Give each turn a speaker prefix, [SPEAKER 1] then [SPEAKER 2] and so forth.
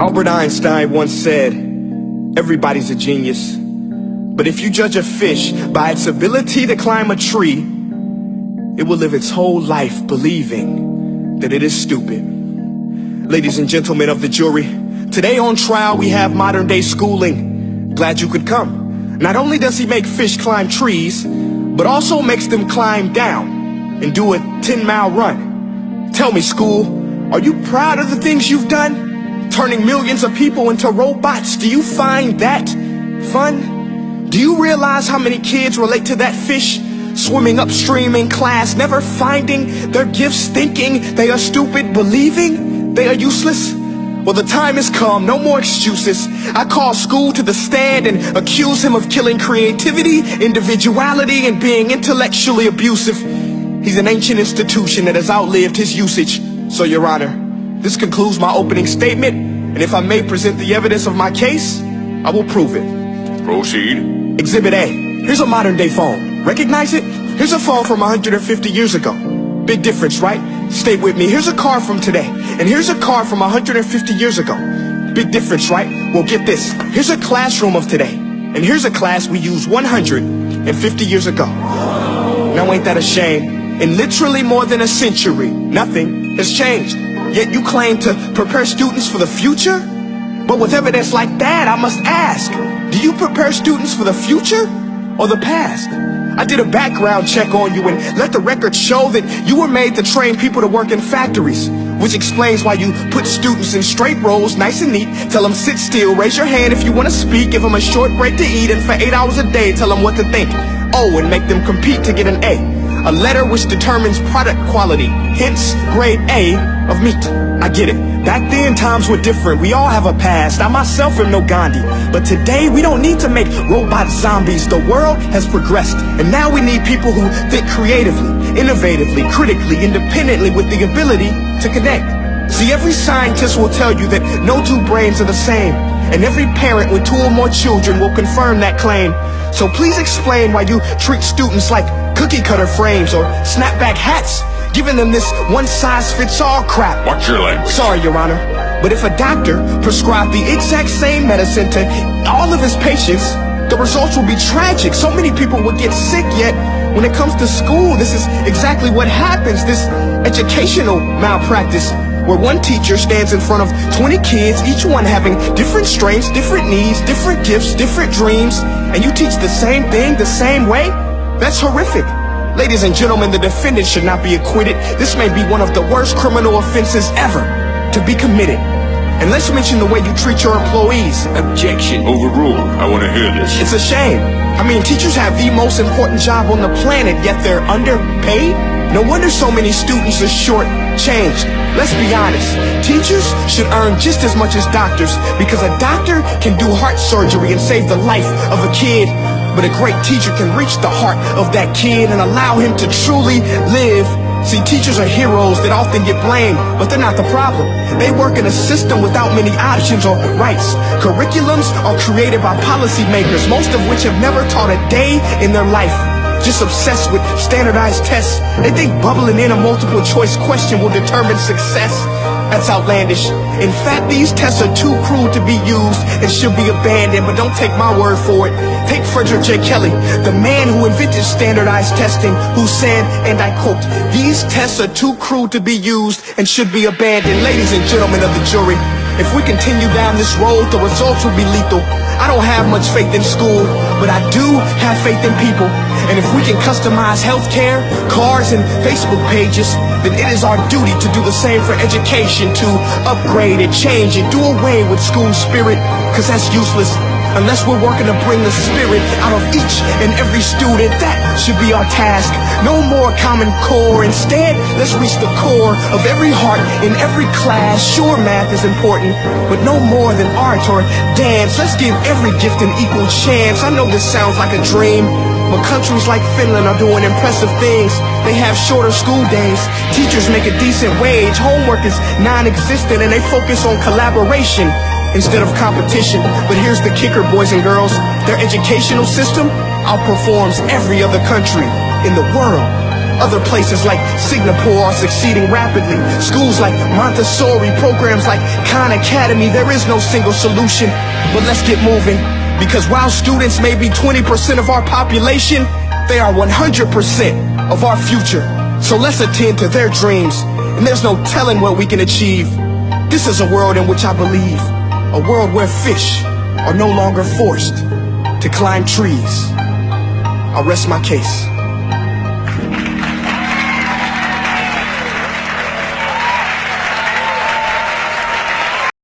[SPEAKER 1] Albert Einstein once said, everybody's a genius, but if you judge a fish by its ability to climb a tree, it will live its whole life believing that it is stupid. Ladies and gentlemen of the jury, today on trial we have modern day schooling. Glad you could come. Not only does he make fish climb trees, but also makes them climb down and do a 10-mile run. Tell me, school, are you proud of the things you've done? Turning millions of people into robots, do you find that fun? Do you realize how many kids relate to that fish swimming upstream in class, never finding their gifts, thinking they are stupid, believing they are useless? Well, the time has come, no more excuses. I call school to the stand and accuse him of killing creativity, individuality, and being intellectually abusive. He's an ancient institution that has outlived his usage. So, Your Honor, this concludes my opening statement, and if I may present the evidence of my case, I will prove it.
[SPEAKER 2] Proceed.
[SPEAKER 1] Exhibit A. Here's a modern day phone. Recognize it? Here's a phone from 150 years ago. Big difference, right? Stay with me. Here's a car from today, and here's a car from 150 years ago. Big difference, right? Well, get this. Here's a classroom of today, and here's a class we used 150 years ago. Now ain't that a shame? In literally more than a century, nothing has changed. Yet you claim to prepare students for the future? But with evidence like that, I must ask, do you prepare students for the future or the past? I did a background check on you and let the record show that you were made to train people to work in factories, which explains why you put students in straight rows, nice and neat, tell them sit still, raise your hand if you want to speak, give them a short break to eat, and for 8 hours a day, tell them what to think. Oh, and make them compete to get an A letter which determines product quality, hence grade A of meat. I get it. Back then, times were different. We all have a past. I myself am no Gandhi. But today, we don't need to make robot zombies. The world has progressed. And now we need people who think creatively, innovatively, critically, independently, with the ability to connect. See, every scientist will tell you that no two brains are the same. And every parent with 2 or more children will confirm that claim. So please explain why you treat students like cookie cutter frames or snapback hats, giving them this one-size-fits-all crap.
[SPEAKER 2] Watch your language.
[SPEAKER 1] Sorry, Your Honor, but if a doctor prescribed the exact same medicine to all of his patients, the results will be tragic. So many people will get sick, yet when it comes to school, this is exactly what happens, this educational malpractice, where one teacher stands in front of 20 kids, each one having different strengths, different needs, different gifts, different dreams, and you teach the same thing the same way? That's horrific. Ladies and gentlemen, the defendant should not be acquitted. This may be one of the worst criminal offenses ever to be committed. And let's mention the way you treat your employees.
[SPEAKER 2] Objection. Overruled. I want to hear this.
[SPEAKER 1] It's a shame. I mean, teachers have the most important job on the planet, yet they're underpaid? No wonder so many students are short-changed. Let's be honest. Teachers should earn just as much as doctors, because a doctor can do heart surgery and save the life of a kid. But a great teacher can reach the heart of that kid and allow him to truly live. See, teachers are heroes that often get blamed, but they're not the problem. They work in a system without many options or rights. Curriculums are created by policymakers, most of which have never taught a day in their life. Just obsessed with standardized tests. They think bubbling in a multiple choice question will determine success. That's outlandish. In fact, these tests are too cruel to be used and should be abandoned, but don't take my word for it. Take Frederick J. Kelly, the man who invented standardized testing, who said, and I quote, "These tests are too cruel to be used and should be abandoned." Ladies and gentlemen of the jury, if we continue down this road, the results will be lethal. I don't have much faith in school, but I do have faith in people. And if we can customize healthcare, cars, and Facebook pages, then it is our duty to do the same for education, to upgrade and change and do away with school spirit, because that's useless. Unless we're working to bring the spirit out of each and every student, that should be our task. No more Common Core. Instead, let's reach the core of every heart in every class. Sure, math is important, but no more than art or dance. Let's give every gift an equal chance. I know this sounds like a dream, but countries like Finland are doing impressive things. They have shorter school days. Teachers make a decent wage. Homework is non-existent, and they focus on collaboration instead of competition. But here's the kicker, boys and girls. Their educational system outperforms every other country in the world. Other places like Singapore are succeeding rapidly. Schools like Montessori, programs like Khan Academy. There is no single solution, but let's get moving. Because while students may be 20% of our population, they are 100% of our future. So let's attend to their dreams, and there's no telling what we can achieve. This is a world in which I believe, a world where fish are no longer forced to climb trees. I'll rest my case.